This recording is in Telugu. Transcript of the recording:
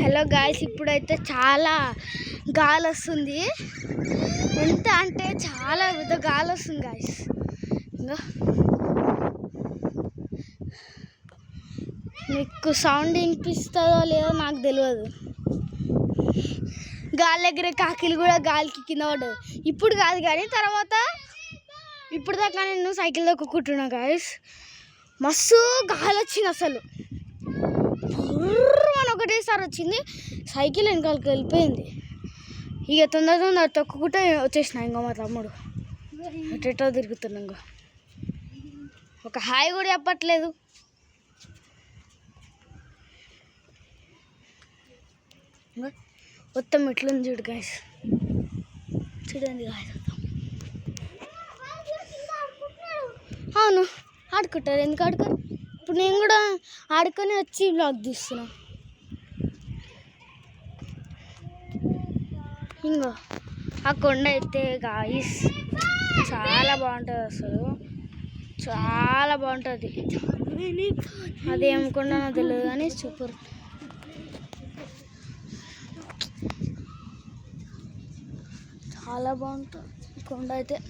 హలో గాయ్స్, ఇప్పుడైతే చాలా గాలి వస్తుంది. ఎంత అంటే చాలా పెద్ద గాలి వస్తుంది గాయ్స్. ఇంకా మీకు సౌండ్ వినిపిస్తుందో లేదో నాకు తెలియదు. గాలి ఎగిరే కాకిలు కూడా గాలికి కింద పడ్డది. ఇప్పుడు కాదు కానీ తర్వాత, ఇప్పుడు దాకా నేను సైకిల్ దొక్కుకుంటున్నా గాయ్స్. మస్తు గాలి వచ్చింది, అసలు అని ఒకటేసారి వచ్చింది. సైకిల్ వెనకాలకి వెళ్ళిపోయింది. ఇక తొందర తొక్కుకుంటే వచ్చేసిన. ఇంకా మా తమ్ముడు ఎటో తిరుగుతున్నా. ఇంకా ఒక హాయ్ కూడా చెప్పట్లేదు. మొత్తం ఎట్లుంది చూడు గాయ్స్, చూడండి గాయ్స్. అవును, ఆడుకుంటారు. ఎందుకు ఆడుకోరు? ఇప్పుడు నేను కూడా ఆడుకొని వచ్చి బ్లాగ్ తీస్తున్నా. ఇంకో ఆ కొండ అయితే గాయ్స్ చాలా బాగుంటుంది, అసలు చాలా బాగుంటుంది. అదేం కొండనో తెలియదు కానీ సూపర్. చాలా బాగుంటుంది కొండ అయితే.